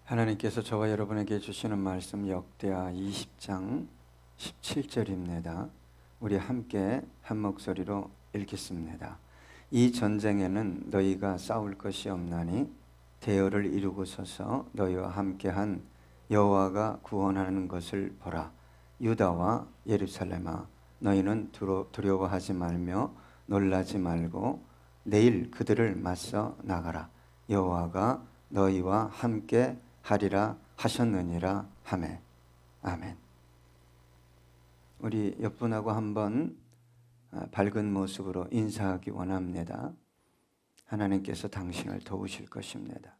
하나님께서 저와 여러분에게 주시는 말씀 역대하 20장 17절입니다. 우리 함께 한 목소리로 읽겠습니다. 이 전쟁에는 너희가 싸울 것이 없나니 대열을 이루고 서서 너희와 함께한 여호와가 구원하는 것을 보라. 유다와 예루살렘아, 너희는 두려워하지 말며 놀라지 말고 내일 그들을 맞서 나가라. 여호와가 너희와 함께 하리라 하셨느니라 하매. 아멘. 우리 옆 분하고 한번 밝은 모습으로 인사하기 원합니다. 하나님께서 당신을 도우실 것입니다.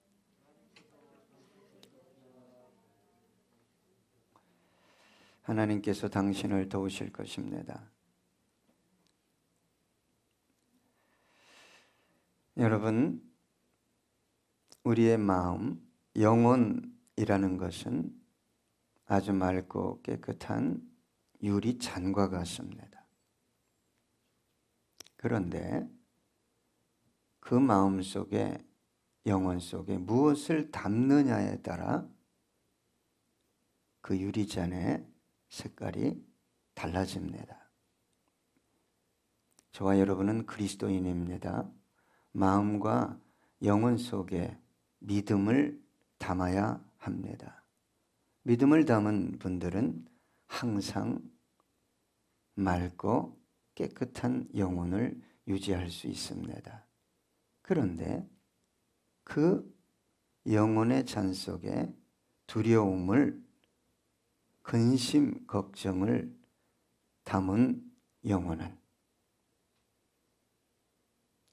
하나님께서 당신을 도우실 것입니다. 여러분, 우리의 마음, 영혼이라는 것은 아주 맑고 깨끗한 유리잔과 같습니다. 그런데 그 마음 속에, 영혼 속에 무엇을 담느냐에 따라 그 유리잔의 색깔이 달라집니다. 저와 여러분은 그리스도인입니다. 마음과 영혼 속에 믿음을 담아야 합니다. 믿음을 담은 분들은 항상 맑고 깨끗한 영혼을 유지할 수 있습니다. 그런데 그 영혼의 잔 속에 두려움을, 근심, 걱정을 담은 영혼은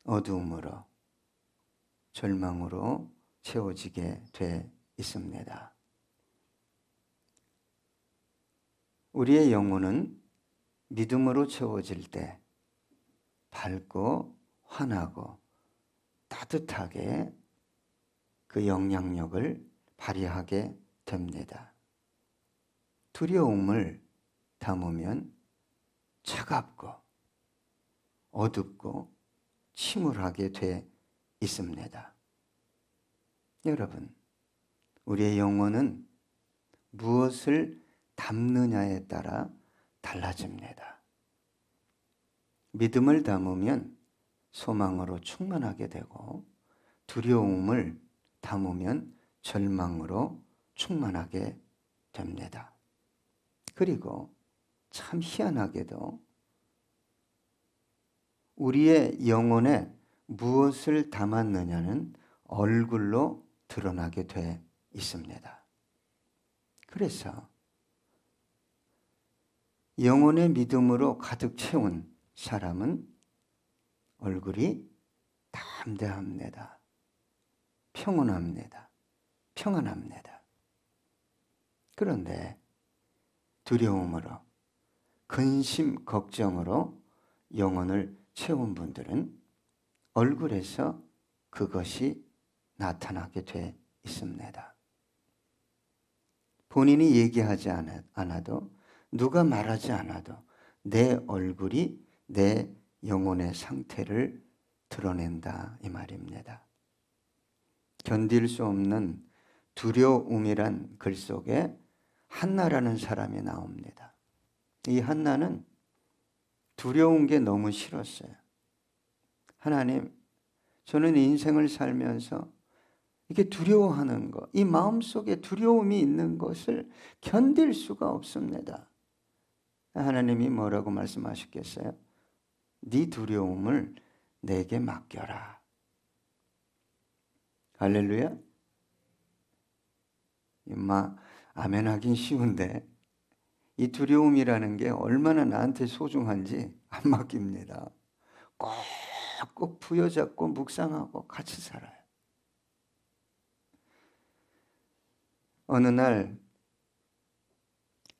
어두움으로, 절망으로 채워지게 돼 있습니다. 우리의 영혼은 믿음으로 채워질 때 밝고 환하고 따뜻하게 그 영향력을 발휘하게 됩니다. 두려움을 담으면 차갑고 어둡고 침울하게 돼 있습니다. 여러분, 우리의 영혼은 무엇을 담느냐에 따라 달라집니다. 믿음을 담으면 소망으로 충만하게 되고, 두려움을 담으면 절망으로 충만하게 됩니다. 그리고 참 희한하게도 우리의 영혼에 무엇을 담았느냐는 얼굴로 드러나게 돼 있습니다. 그래서 영혼의 믿음으로 가득 채운 사람은 얼굴이 담대합니다. 평온합니다. 평안합니다. 그런데 두려움으로, 근심, 걱정으로 영혼을 채운 분들은 얼굴에서 그것이 나타나게 돼 있습니다. 본인이 얘기하지 않아도, 누가 말하지 않아도 내 얼굴이 내 영혼의 상태를 드러낸다, 이 말입니다. 견딜 수 없는 두려움이란 글 속에 한나라는 사람이 나옵니다. 이 한나는 두려운 게 너무 싫었어요. 하나님, 저는 인생을 살면서 이렇게 두려워하는 것, 이 마음속에 두려움이 있는 것을 견딜 수가 없습니다. 하나님이 뭐라고 말씀하셨겠어요? 네 두려움을 내게 맡겨라. 할렐루야. 아멘 하긴 쉬운데 이 두려움이라는 게 얼마나 나한테 소중한지 안 맡깁니다. 꼭 부여잡고 묵상하고 같이 살아요. 어느 날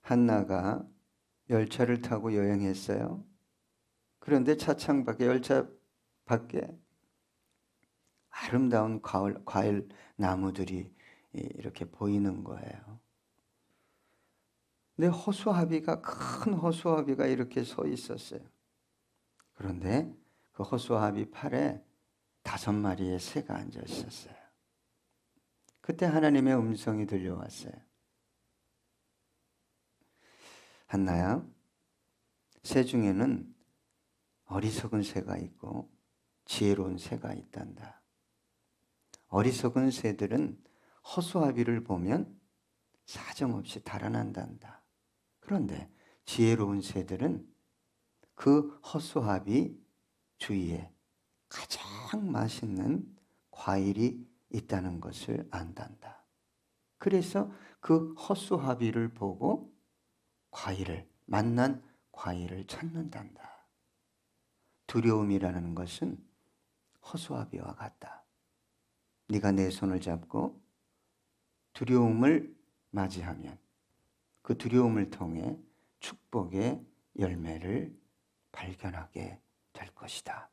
한나가 열차를 타고 여행했어요. 그런데 차창 밖에, 열차 밖에 아름다운 과일 나무들이 이렇게 보이는 거예요. 근데 큰 허수아비가 이렇게 서 있었어요. 그런데 그 허수아비 팔에 5마리의 새가 앉아 있었어요. 그때 하나님의 음성이 들려왔어요. 한나야, 새 중에는 어리석은 새가 있고 지혜로운 새가 있단다. 어리석은 새들은 허수아비를 보면 사정없이 달아난단다. 그런데 지혜로운 새들은 그 허수아비 주위에 가장 맛있는 과일이 있다는 것을 안단다. 그래서 그 허수아비를 보고 맛난 과일을 찾는단다. 두려움이라는 것은 허수아비와 같다. 네가 내 손을 잡고 두려움을 맞이하면 그 두려움을 통해 축복의 열매를 발견하게 될 것이다.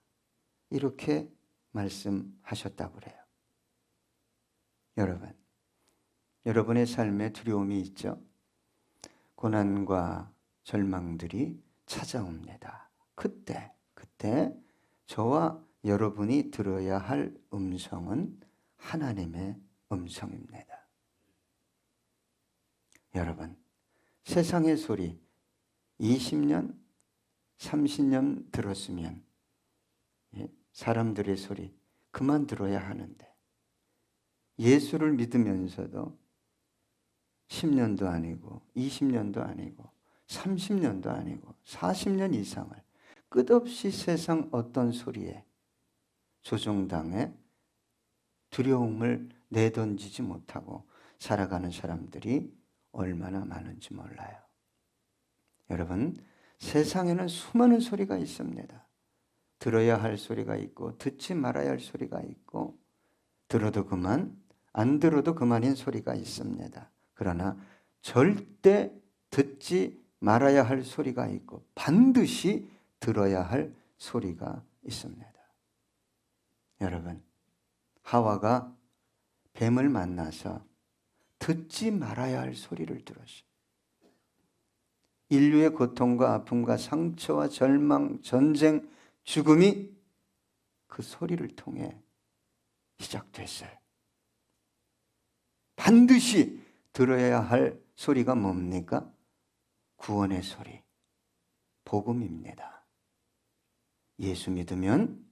이렇게 말씀하셨다고 그래요. 여러분의 삶에 두려움이 있죠? 고난과 절망들이 찾아옵니다. 그때 저와 여러분이 들어야 할 음성은 하나님의 음성입니다. 여러분, 세상의 소리 20년, 30년 들었으면 사람들의 소리 그만 들어야 하는데 예수를 믿으면서도 10년도 아니고 20년도 아니고 30년도 아니고 40년 이상을 끝없이 세상 어떤 소리에 조종당해 두려움을 내던지지 못하고 살아가는 사람들이 얼마나 많은지 몰라요. 여러분, 세상에는 수많은 소리가 있습니다. 들어야 할 소리가 있고 듣지 말아야 할 소리가 있고 들어도 그만, 안 들어도 그만인 소리가 있습니다. 그러나 절대 듣지 말아야 할 소리가 있고 반드시 들어야 할 소리가 있습니다. 여러분, 하와가 뱀을 만나서 듣지 말아야 할 소리를 들었어요. 인류의 고통과 아픔과 상처와 절망, 전쟁, 죽음이 그 소리를 통해 시작됐어요. 반드시 들어야 할 소리가 뭡니까? 구원의 소리, 복음입니다. 예수 믿으면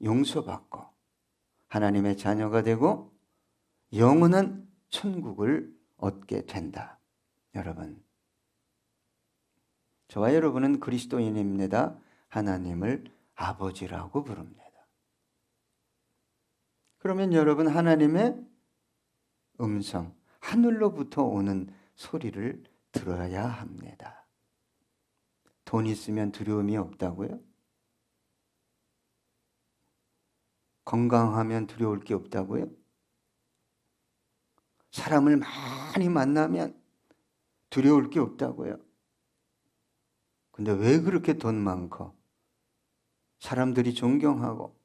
용서받고 하나님의 자녀가 되고 영원한 천국을 얻게 된다. 여러분, 저와 여러분은 그리스도인입니다. 하나님을 아버지라고 부릅니다. 그러면 여러분, 하나님의 음성, 하늘로부터 오는 소리를 들어야 합니다. 돈 있으면 두려움이 없다고요? 건강하면 두려울 게 없다고요? 사람을 많이 만나면 두려울 게 없다고요? 근데 왜 그렇게 돈 많고 사람들이 존경하고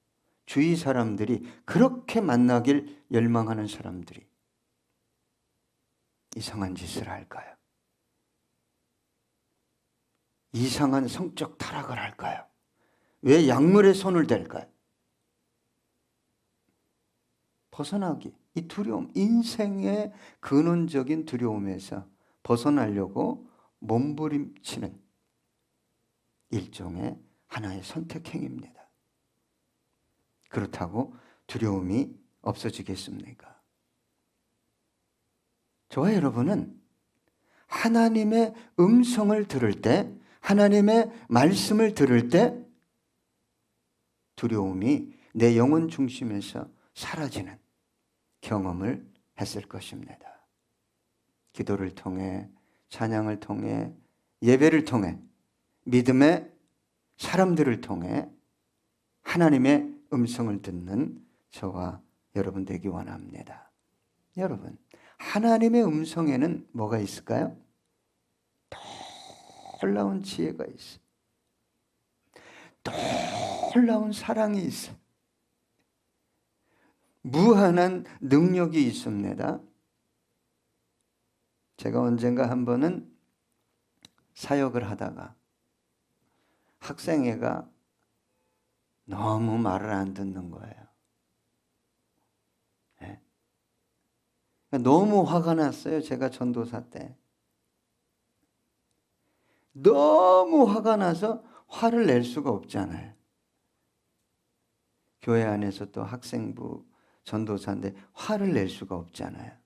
주위 사람들이 그렇게 만나길 열망하는 사람들이 이상한 짓을 할까요? 이상한 성적 타락을 할까요? 왜 약물에 손을 댈까요? 벗어나기, 이 두려움, 인생의 근원적인 두려움에서 벗어나려고 몸부림치는 일종의 하나의 선택행위입니다. 그렇다고 두려움이 없어지겠습니까? 저와 여러분은 하나님의 음성을 들을 때, 하나님의 말씀을 들을 때 두려움이 내 영혼 중심에서 사라지는 경험을 했을 것입니다. 기도를 통해, 찬양을 통해, 예배를 통해, 믿음의 사람들을 통해 하나님의 음성을 듣는 저와 여러분 되기 원합니다. 여러분, 하나님의 음성에는 뭐가 있을까요? 놀라운 지혜가 있어요. 놀라운 사랑이 있어요. 무한한 능력이 있습니다. 제가 언젠가 한 번은 사역을 하다가 학생애가 너무 말을 안 듣는 거예요. 네. 너무 화가 났어요. 제가 전도사 때. 너무 화가 나서 화를 낼 수가 없잖아요. 교회 안에서 또 학생부 전도사인데 화를 낼 수가 없잖아요.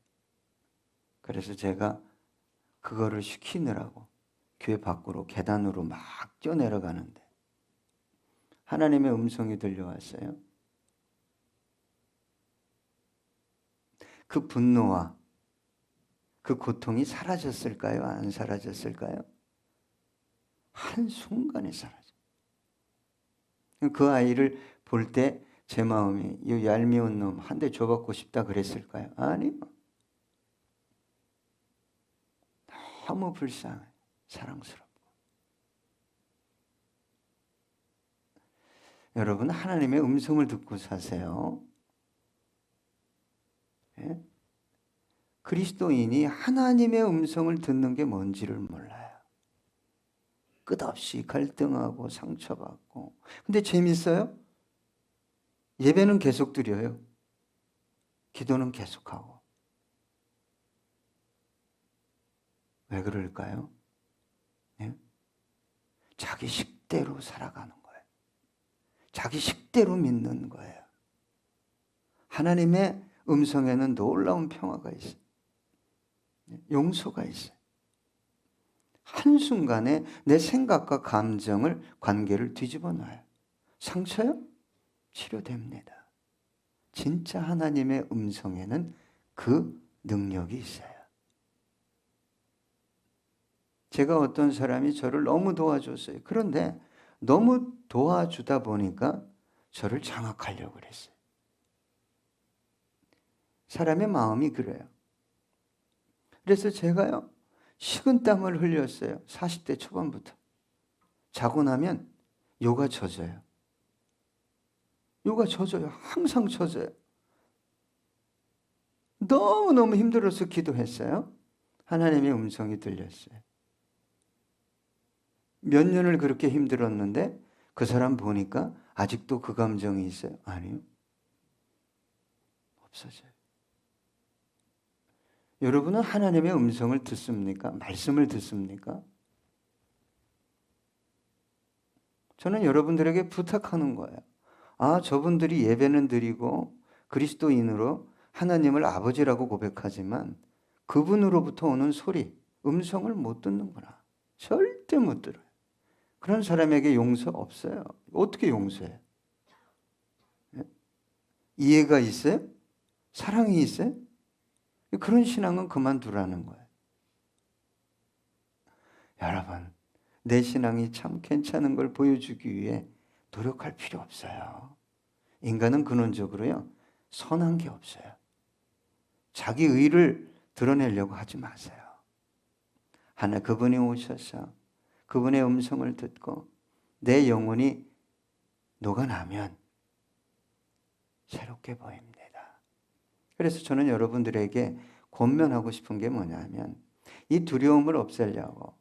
그래서 제가 그거를 시키느라고 교회 밖으로 계단으로 막 뛰어내려가는데 하나님의 음성이 들려왔어요. 그 분노와 그 고통이 사라졌을까요? 안 사라졌을까요? 한순간에 사라져. 그 아이를 볼 때 제 마음이 이 얄미운 놈 한 대 줘받고 싶다 그랬을까요? 아니요. 너무 불쌍해. 사랑스럽고. 여러분 하나님의 음성을 듣고 사세요. 예? 그리스도인이 하나님의 음성을 듣는 게 뭔지를 몰라요. 끝없이 갈등하고 상처받고. 근데 재밌어요? 예배는 계속 드려요. 기도는 계속하고. 왜 그럴까요? 예? 자기 식대로 살아가는 거예요. 자기 식대로 믿는 거예요. 하나님의 음성에는 놀라운 평화가 있어요. 용서가 있어요. 한순간에 내 생각과 감정을, 관계를 뒤집어 놔요. 상처요? 치료됩니다. 진짜 하나님의 음성에는 그 능력이 있어요. 제가 어떤 사람이 저를 너무 도와줬어요. 그런데 너무 도와주다 보니까 저를 장악하려고 그랬어요. 사람의 마음이 그래요. 그래서 제가요, 식은땀을 흘렸어요. 40대 초반부터. 자고 나면 요가 젖어요. 요가 젖어요. 항상 젖어요. 너무너무 힘들어서 기도했어요. 하나님의 음성이 들렸어요. 몇 년을 그렇게 힘들었는데 그 사람 보니까 아직도 그 감정이 있어요. 아니요. 없어져요. 여러분은 하나님의 음성을 듣습니까? 말씀을 듣습니까? 저는 여러분들에게 부탁하는 거예요. 아, 저분들이 예배는 드리고 그리스도인으로 하나님을 아버지라고 고백하지만 그분으로부터 오는 소리, 음성을 못 듣는구나. 절대 못 들어요. 그런 사람에게 용서 없어요. 어떻게 용서해요? 이해가 있어요? 사랑이 있어요? 그런 신앙은 그만두라는 거예요. 여러분, 내 신앙이 참 괜찮은 걸 보여주기 위해 노력할 필요 없어요. 인간은 근원적으로요, 선한 게 없어요. 자기 의를 드러내려고 하지 마세요. 하나 그분이 오셔서 그분의 음성을 듣고 내 영혼이 녹아나면 새롭게 보입니다. 그래서 저는 여러분들에게 권면하고 싶은 게 뭐냐면 이 두려움을 없애려고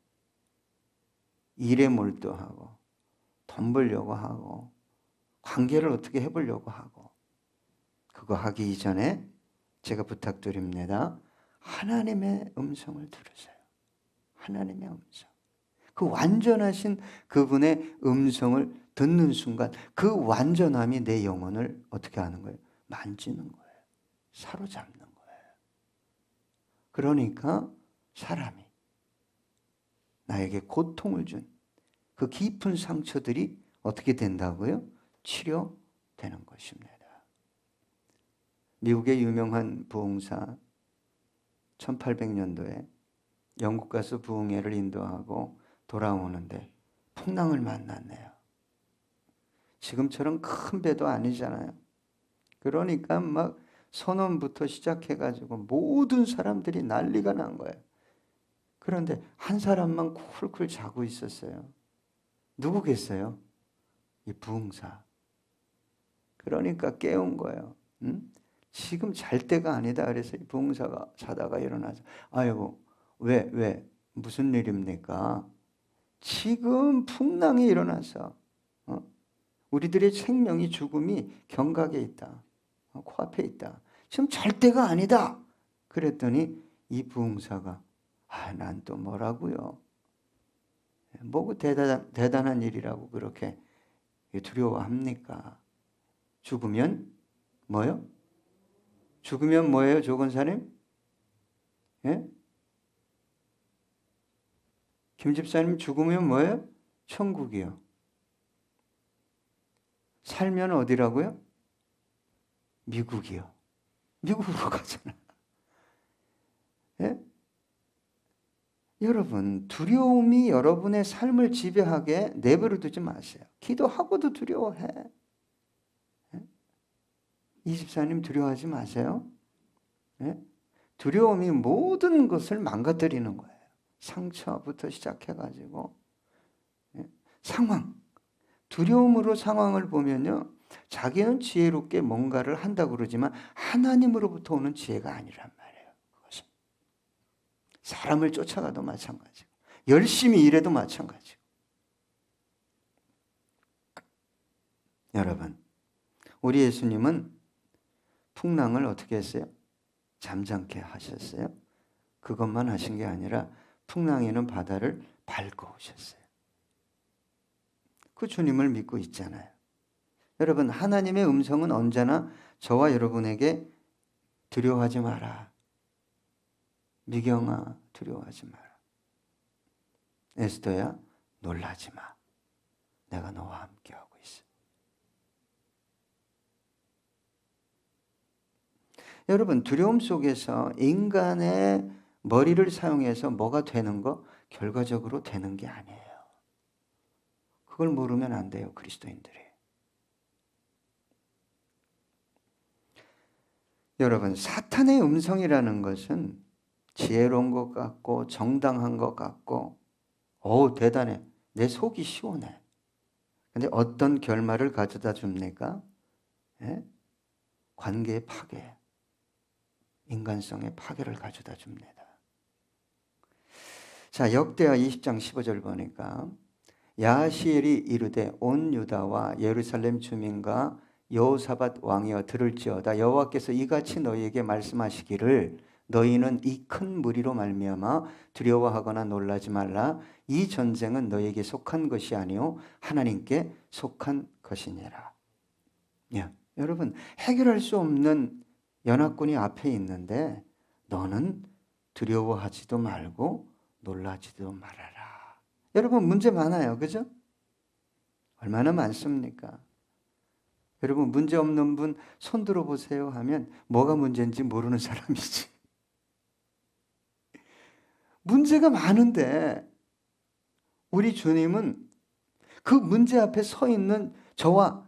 일에 몰두하고 돈 벌려고 하고 관계를 어떻게 해보려고 하고 그거 하기 이전에 제가 부탁드립니다. 하나님의 음성을 들으세요. 하나님의 음성. 그 완전하신 그분의 음성을 듣는 순간 그 완전함이 내 영혼을 어떻게 하는 거예요? 만지는 거예요. 사로잡는 거예요. 그러니까 사람이 나에게 고통을 준 그 깊은 상처들이 어떻게 된다고요? 치료되는 것입니다. 미국의 유명한 부흥사 1800년도에 영국 가서 부흥회를 인도하고 돌아오는데 풍랑을 만났네요. 지금처럼 큰 배도 아니잖아요. 그러니까 막 선원부터 시작해가지고 모든 사람들이 난리가 난 거예요. 그런데 한 사람만 쿨쿨 자고 있었어요. 누구겠어요? 이 부흥사. 그러니까 깨운 거예요. 응? 지금 잘 때가 아니다. 그래서 이 부흥사가 자다가 일어나서 아이고 왜 무슨 일입니까? 지금 풍랑이 일어나서 우리들의 생명이 죽음이 경각에 있다. 코앞에 있다. 지금 잘 때가 아니다. 그랬더니 이 부흥사가 난 또 뭐라고요? 뭐고 대단한 일이라고 그렇게 두려워합니까? 죽으면 뭐요? 죽으면 뭐예요, 조건사님? 예? 김 집사님 죽으면 뭐예요? 천국이요. 살면 어디라고요? 미국이요. 미국으로 가잖아. 예? 여러분, 두려움이 여러분의 삶을 지배하게 내버려 두지 마세요. 기도하고도 두려워해. 예? 이 집사님 두려워하지 마세요. 예? 두려움이 모든 것을 망가뜨리는 거예요. 상처부터 시작해가지고 상황, 두려움으로 상황을 보면요, 자기는 지혜롭게 뭔가를 한다고 그러지만 하나님으로부터 오는 지혜가 아니란 말이에요. 그것은 사람을 쫓아가도 마찬가지고 열심히 일해도 마찬가지고. 여러분, 우리 예수님은 풍랑을 어떻게 했어요? 잠잠케 하셨어요. 그것만 하신 게 아니라 풍랑이는 바다를 밟고 오셨어요. 그 주님을 믿고 있잖아요. 여러분, 하나님의 음성은 언제나 저와 여러분에게 두려워하지 마라. 미경아, 두려워하지 마라. 에스더야, 놀라지 마. 내가 너와 함께하고 있어. 여러분, 두려움 속에서 인간의 머리를 사용해서 뭐가 되는 거 결과적으로 되는 게 아니에요. 그걸 모르면 안 돼요, 그리스도인들이. 여러분, 사탄의 음성이라는 것은 지혜로운 것 같고 정당한 것 같고 대단해. 내 속이 시원해. 근데 어떤 결말을 가져다 줍니까? 예? 관계의 파괴, 인간성의 파괴를 가져다 줍니다. 자, 역대하 20장 15절 보니까 야하시엘이 이르되 온 유다와 예루살렘 주민과 여호사밧 왕이여 들을지어다. 여호와께서 이같이 너희에게 말씀하시기를 너희는 이 큰 무리로 말미암아 두려워하거나 놀라지 말라. 이 전쟁은 너희에게 속한 것이 아니요 하나님께 속한 것이니라. 여러분, 해결할 수 없는 연합군이 앞에 있는데 너는 두려워하지도 말고 놀라지도 말아라. 여러분, 문제 많아요. 그죠? 얼마나 많습니까? 여러분, 문제 없는 분 손 들어보세요 하면 뭐가 문제인지 모르는 사람이지. 문제가 많은데 우리 주님은 그 문제 앞에 서 있는 저와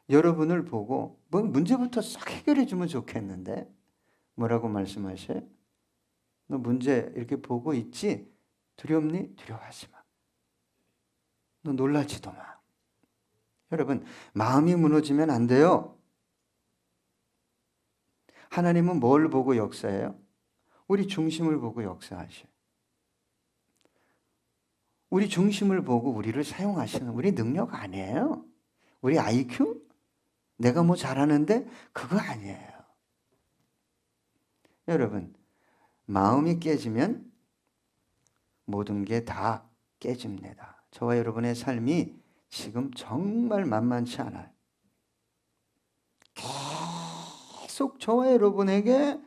여러분을 보고 뭐 문제부터 싹 해결해 주면 좋겠는데 뭐라고 말씀하셔요? 너 문제 이렇게 보고 있지? 두렵니? 두려워하지 마. 너 놀라지도 마. 여러분, 마음이 무너지면 안 돼요. 하나님은 뭘 보고 역사해요? 우리 중심을 보고 역사하셔요. 우리 중심을 보고 우리를 사용하시는 우리 능력 아니에요. 우리 IQ? 내가 뭐 잘하는데? 그거 아니에요. 여러분, 마음이 깨지면 모든 게 다 깨집니다. 저와 여러분의 삶이 지금 정말 만만치 않아요. 계속 저와 여러분에게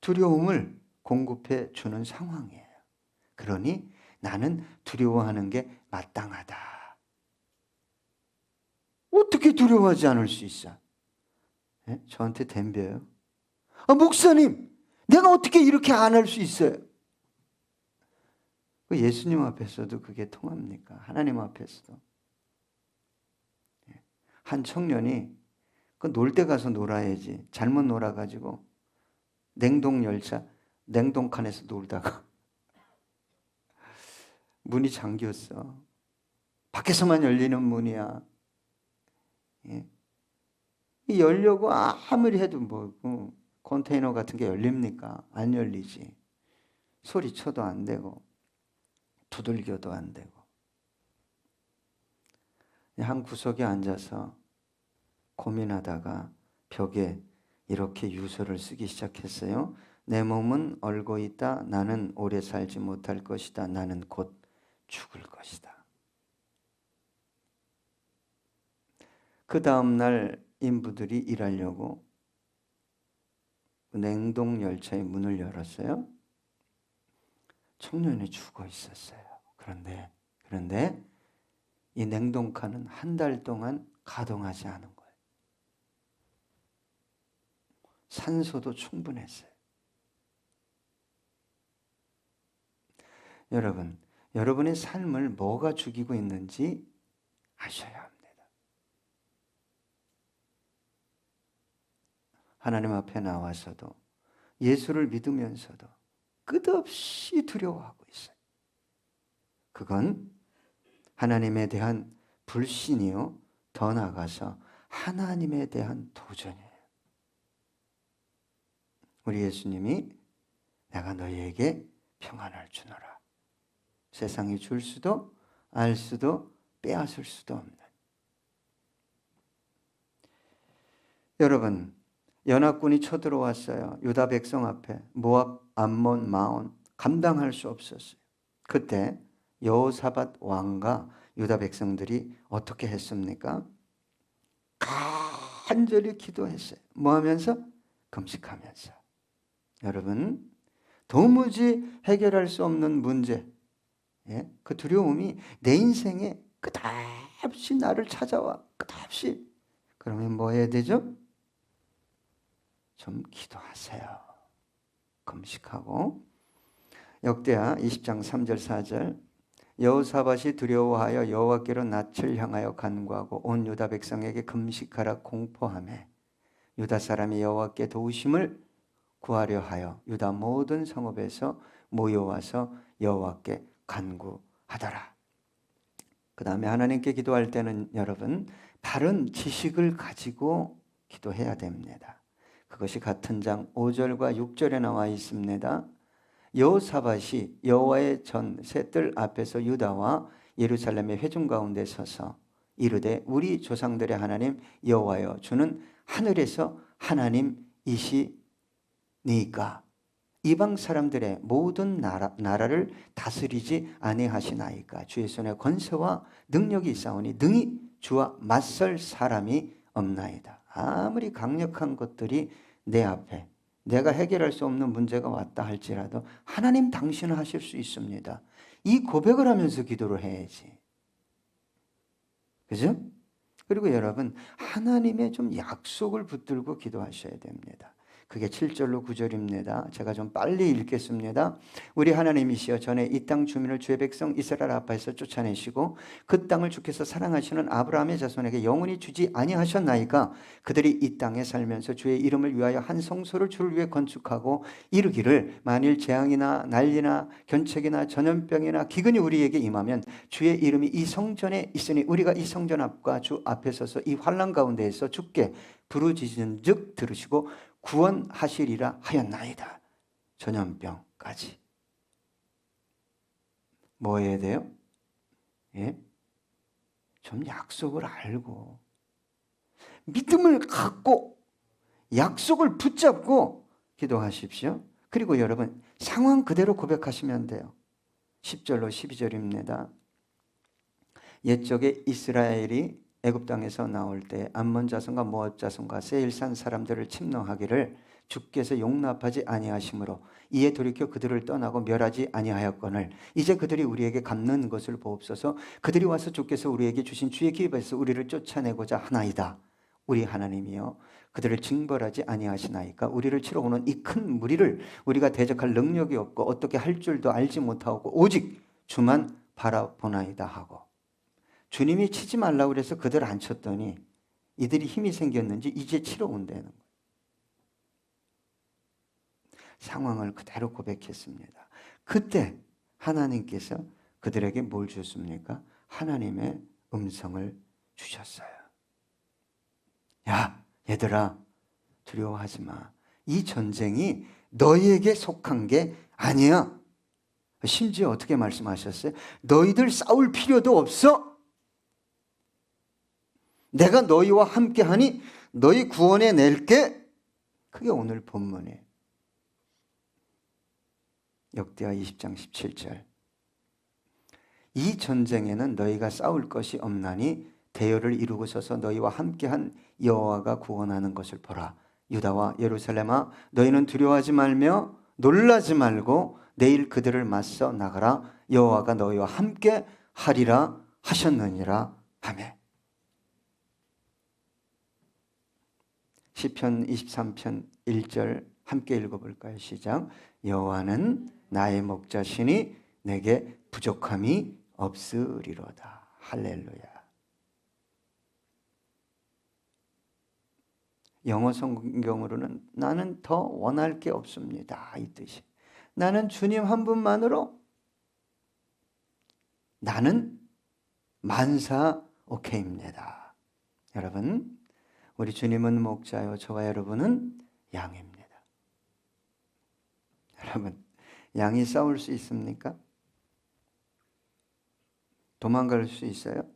두려움을 공급해 주는 상황이에요. 그러니 나는 두려워하는 게 마땅하다. 어떻게 두려워하지 않을 수 있어? 네? 저한테 덤벼요. 목사님, 내가 어떻게 이렇게 안 할 수 있어요? 예수님 앞에서도 그게 통합니까? 하나님 앞에서도. 한 청년이 놀 때 가서 놀아야지. 잘못 놀아가지고 냉동열차, 냉동칸에서 놀다가 문이 잠겼어. 밖에서만 열리는 문이야. 열려고 아무리 해도 뭐 컨테이너 같은 게 열립니까? 안 열리지. 소리쳐도 안 되고 두들겨도 안 되고. 한 구석에 앉아서 고민하다가 벽에 이렇게 유서를 쓰기 시작했어요. 내 몸은 얼고 있다. 나는 오래 살지 못할 것이다. 나는 곧 죽을 것이다. 그 다음날 인부들이 일하려고 냉동 열차의 문을 열었어요. 청년이 죽어 있었어요. 그런데 이 냉동칸은 한 달 동안 가동하지 않은 거예요. 산소도 충분했어요. 여러분, 여러분의 삶을 뭐가 죽이고 있는지 아셔야 합니다. 하나님 앞에 나와서도 예수를 믿으면서도 끝없이 두려워하고 있어요. 그건 하나님에 대한 불신이요, 더 나아가서 하나님에 대한 도전이에요. 우리 예수님이 내가 너희에게 평안을 주노라. 세상이 줄 수도 알 수도 빼앗을 수도 없는. 여러분, 연합군이 쳐들어왔어요. 유다 백성 앞에. 모압, 암몬, 마온 감당할 수 없었어요. 그때 여호사밧 왕과 유다 백성들이 어떻게 했습니까? 간절히 기도했어요. 뭐 하면서? 금식하면서. 여러분, 도무지 해결할 수 없는 문제, 그 두려움이 내 인생에 끝없이 나를 찾아와. 끝없이. 그러면 뭐 해야 되죠? 좀 기도하세요. 금식하고. 역대하 20장 3절 4절 여호사밧이 두려워하여 여호와께로 낯을 향하여 간구하고 온 유다 백성에게 금식하라 공포하매 유다 사람이 여호와께 도우심을 구하려 하여 유다 모든 성읍에서 모여와서 여호와께 간구하더라. 그 다음에 하나님께 기도할 때는 여러분 바른 지식을 가지고 기도해야 됩니다. 그것이 같은 장 5절과 6절에 나와 있습니다. 여호사밧이 여호와의 전 셋들 앞에서 유다와 예루살렘의 회중 가운데 서서 이르되 우리 조상들의 하나님 여호와여 주는 하늘에서 하나님이시니까 이방 사람들의 모든 나라를 다스리지 아니하시나이까 주의 손에 권세와 능력이 있사오니 능히 주와 맞설 사람이 없나이다. 아무리 강력한 것들이 내 앞에 내가 해결할 수 없는 문제가 왔다 할지라도 하나님 당신은 하실 수 있습니다. 이 고백을 하면서 기도를 해야지. 그죠? 그리고 여러분 하나님의 좀 약속을 붙들고 기도하셔야 됩니다. 그게 7절로 9절입니다. 제가 좀 빨리 읽겠습니다. 우리 하나님이시여 전에 이 땅 주민을 주의 백성 이스라엘 앞에서 쫓아내시고 그 땅을 주께서 사랑하시는 아브라함의 자손에게 영원히 주지 아니하셨나이까 그들이 이 땅에 살면서 주의 이름을 위하여 한 성소를 주를 위해 건축하고 이르기를 만일 재앙이나 난리나 견책이나 전염병이나 기근이 우리에게 임하면 주의 이름이 이 성전에 있으니 우리가 이 성전 앞과 주 앞에 서서 이 환난 가운데에서 주께 부르짖은즉 들으시고 구원하시리라 하였나이다. 전염병까지. 뭐 해야 돼요? 좀 약속을 알고 믿음을 갖고 약속을 붙잡고 기도하십시오. 그리고 여러분 상황 그대로 고백하시면 돼요. 10절로 12절입니다. 옛적에 이스라엘이 애굽 땅에서 나올 때 암몬 자손과 모압 자손과 세일산 사람들을 침노하기를 주께서 용납하지 아니하심으로 이에 돌이켜 그들을 떠나고 멸하지 아니하였거늘 이제 그들이 우리에게 갚는 것을 보옵소서. 그들이 와서 주께서 우리에게 주신 주의 기업에서 우리를 쫓아내고자 하나이다. 우리 하나님이여 그들을 징벌하지 아니하시나이까 우리를 치러 오는 이 큰 무리를 우리가 대적할 능력이 없고 어떻게 할 줄도 알지 못하고 오직 주만 바라보나이다 하고 주님이 치지 말라고 그래서 그들 안 쳤더니 이들이 힘이 생겼는지 이제 치러 온다는 거예요. 상황을 그대로 고백했습니다. 그때 하나님께서 그들에게 뭘 주셨습니까? 하나님의 음성을 주셨어요. 야, 얘들아 두려워하지 마. 이 전쟁이 너희에게 속한 게 아니야. 심지어 어떻게 말씀하셨어요? 너희들 싸울 필요도 없어. 내가 너희와 함께하니 너희 구원해 낼게. 그게 오늘 본문이에요. 역대하 20장 17절. 이 전쟁에는 너희가 싸울 것이 없나니 대열을 이루고 서서 너희와 함께한 여호와가 구원하는 것을 보라. 유다와 예루살렘아, 너희는 두려워하지 말며 놀라지 말고 내일 그들을 맞서 나가라. 여호와가 너희와 함께 하리라 하셨느니라 하매. 시편 23편 1절 함께 읽어볼까요? 시작. 여호와는 나의 목자시니 내게 부족함이 없으리로다. 할렐루야. 영어 성경으로는 나는 더 원할 게 없습니다, 이 뜻이. 나는 주님 한 분만으로 나는 만사 오케이입니다. 여러분, 우리 주님은 목자요, 저와 여러분은 양입니다. 여러분, 양이 싸울 수 있습니까? 도망갈 수 있어요?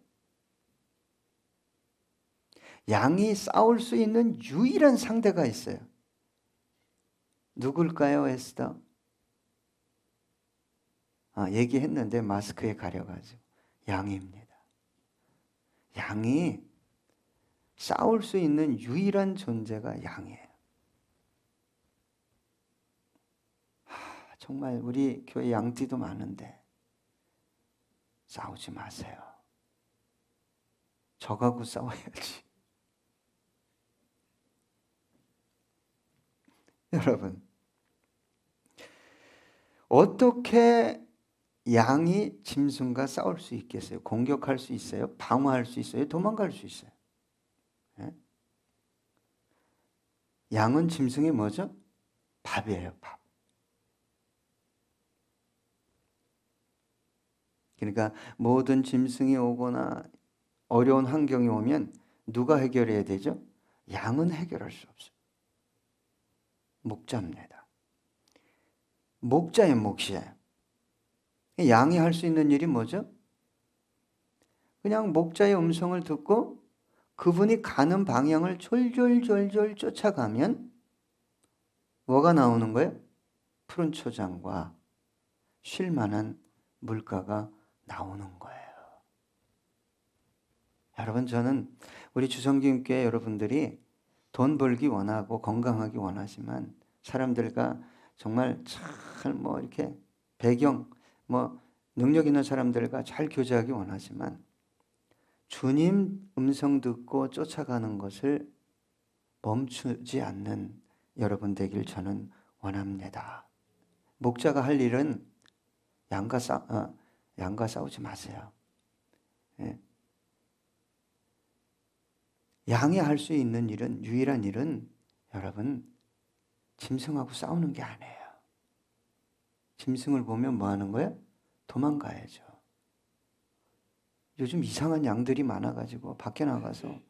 양이 싸울 수 있는 유일한 상대가 있어요. 누굴까요, 에스더? 얘기했는데 마스크에 가려가지고. 양입니다. 양이 싸울 수 있는 유일한 존재가 양이에요. 정말 우리 교회 양띠도 많은데 싸우지 마세요. 저하고 싸워야지. 여러분, 어떻게 양이 짐승과 싸울 수 있겠어요? 공격할 수 있어요? 방어할 수 있어요? 도망갈 수 있어요? 네? 양은 짐승이 뭐죠? 밥이에요, 밥. 그러니까 모든 짐승이 오거나 어려운 환경이 오면 누가 해결해야 되죠? 양은 해결할 수 없어요. 목자입니다. 목자의 몫이에요. 양이 할 수 있는 일이 뭐죠? 그냥 목자의 음성을 듣고 그분이 가는 방향을 졸졸졸졸 쫓아가면 뭐가 나오는 거예요? 푸른 초장과 쉴만한 물가가 나오는 거예요. 여러분, 저는 우리 주성김교회 여러분들이 돈 벌기 원하고 건강하기 원하지만 사람들과 정말 잘 이렇게 배경 능력 있는 사람들과 잘 교제하기 원하지만 주님 음성 듣고 쫓아가는 것을 멈추지 않는 여러분 되길 저는 원합니다. 목자가 할 일은 양과 싸우지 마세요. 예. 양이 할 수 있는 일은, 유일한 일은 여러분, 짐승하고 싸우는 게 아니에요. 짐승을 보면 뭐 하는 거예요? 도망가야죠. 요즘 이상한 양들이 많아가지고 밖에 나가서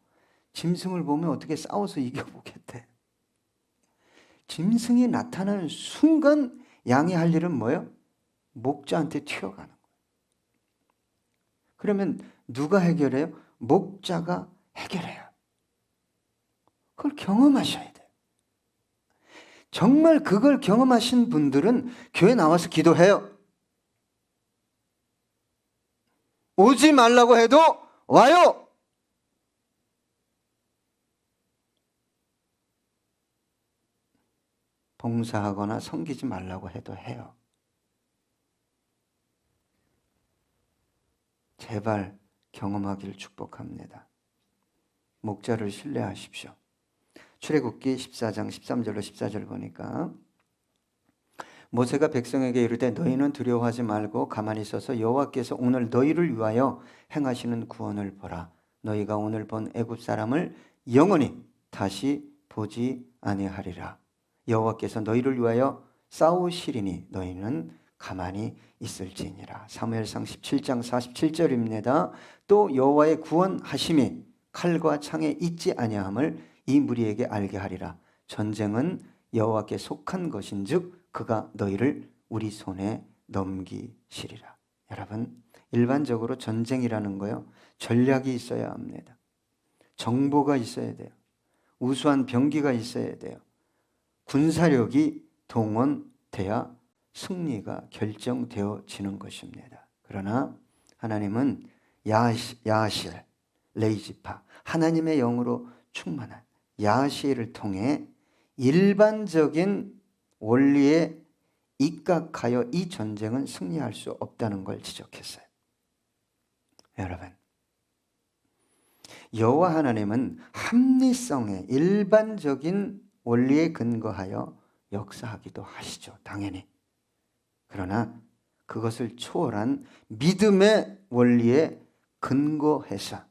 짐승을 보면 어떻게 싸워서 이겨보겠대. 짐승이 나타나는 순간 양이 할 일은 뭐예요? 목자한테 튀어가는 거예요. 그러면 누가 해결해요? 목자가 해결해요. 그걸 경험하셔야 돼요. 정말 그걸 경험하신 분들은 교회 나와서 기도해요. 오지 말라고 해도 와요. 봉사하거나 섬기지 말라고 해도 해요. 제발 경험하기를 축복합니다. 목자를 신뢰하십시오. 출애굽기 14장 13절로 14절 보니까 모세가 백성에게 이르되 너희는 두려워하지 말고 가만히 있어서 여호와께서 오늘 너희를 위하여 행하시는 구원을 보라. 너희가 오늘 본 애굽 사람을 영원히 다시 보지 아니하리라. 여호와께서 너희를 위하여 싸우시리니 너희는 가만히 있을지니라. 사무엘상 17장 47절입니다. 또 여호와의 구원하심이 칼과 창에 있지 아니함을 이 무리에게 알게 하리라. 전쟁은 여호와께 속한 것인즉 그가 너희를 우리 손에 넘기시리라. 여러분, 일반적으로 전쟁이라는 거요, 전략이 있어야 합니다. 정보가 있어야 돼요. 우수한 병기가 있어야 돼요. 군사력이 동원돼야 승리가 결정되어지는 것입니다. 그러나 하나님은 야하실, 레이지파, 하나님의 영으로 충만한 야하실을 통해 일반적인 원리에 입각하여 이 전쟁은 승리할 수 없다는 걸 지적했어요. 여러분, 여호와 하나님은 합리성의 일반적인 원리에 근거하여 역사하기도 하시죠. 당연히. 그러나 그것을 초월한 믿음의 원리에 근거해서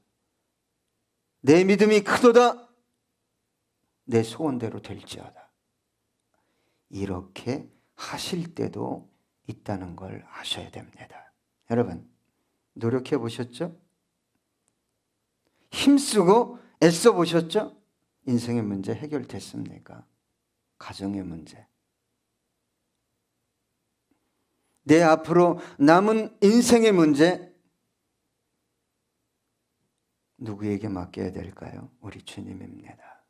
내 믿음이 크도다, 내 소원대로 될지어다, 이렇게 하실 때도 있다는 걸 아셔야 됩니다. 여러분, 노력해 보셨죠? 힘쓰고 애써 보셨죠? 인생의 문제 해결됐습니까? 가정의 문제, 내 앞으로 남은 인생의 문제, 누구에게 맡겨야 될까요? 우리 주님입니다.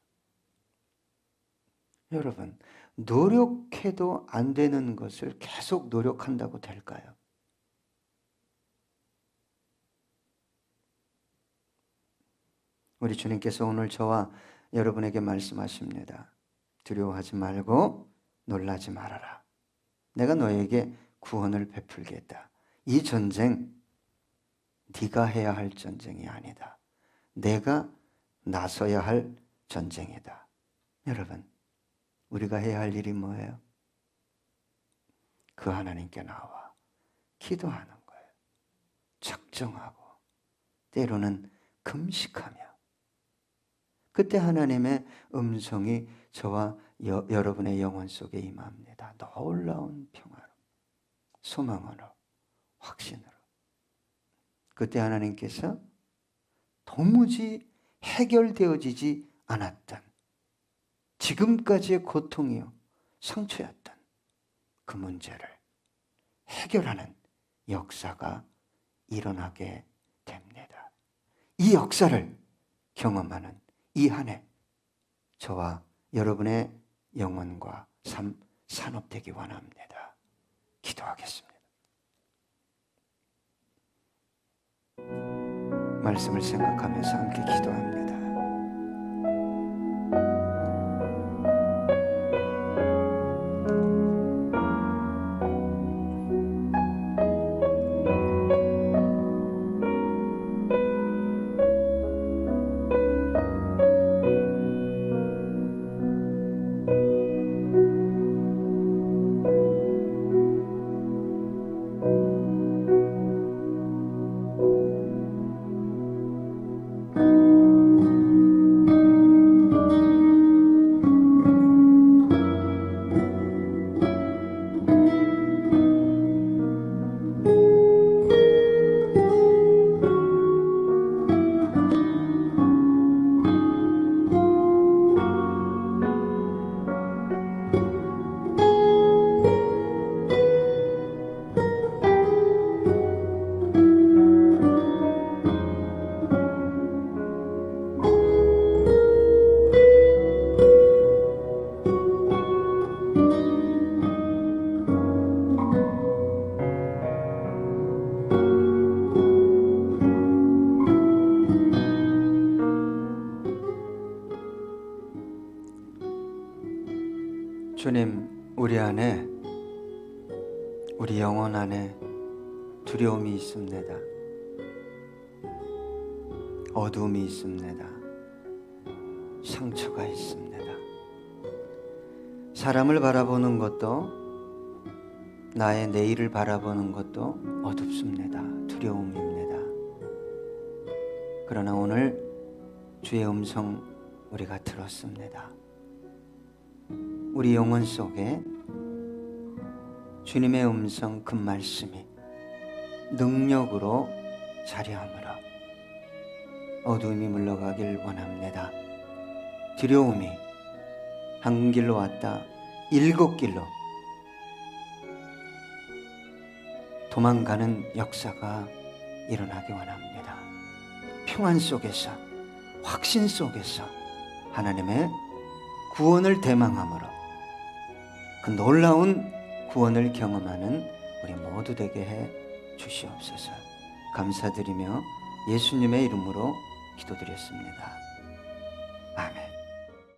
여러분, 노력해도 안 되는 것을 계속 노력한다고 될까요? 우리 주님께서 오늘 저와 여러분에게 말씀하십니다. 두려워하지 말고 놀라지 말아라. 내가 너에게 구원을 베풀겠다. 이 전쟁 네가 해야 할 전쟁이 아니다. 내가 나서야 할 전쟁이다. 여러분, 우리가 해야 할 일이 뭐예요? 그 하나님께 나와 기도하는 거예요. 작정하고 때로는 금식하며, 그때 하나님의 음성이 저와 여러분의 영혼 속에 임합니다. 놀라운 평화로, 소망으로, 확신으로. 그때 하나님께서 도무지 해결되어지지 않았던, 지금까지의 고통이요 상처였던 그 문제를 해결하는 역사가 일어나게 됩니다. 이 역사를 경험하는 이 한 해, 저와 여러분의 영혼과 삶 산업되기 원합니다. 기도하겠습니다. 말씀을 생각하면서 함께 기도합니다. 주님, 우리 안에, 우리 영혼 안에 두려움이 있습니다. 어두움이 있습니다. 상처가 있습니다. 사람을 바라보는 것도, 나의 내일을 바라보는 것도 어둡습니다. 두려움입니다. 그러나 오늘 주의 음성 우리가 들었습니다. 우리 영혼 속에 주님의 음성, 그 말씀이 능력으로 자리하므로 어두움이 물러가길 원합니다. 두려움이 한 길로 왔다 7길로 도망가는 역사가 일어나기 원합니다. 평안 속에서, 확신 속에서 하나님의 구원을 대망함으로 그 놀라운 구원을 경험하는 우리 모두 되게 해 주시옵소서. 감사드리며 예수님의 이름으로 기도드렸습니다. 아멘.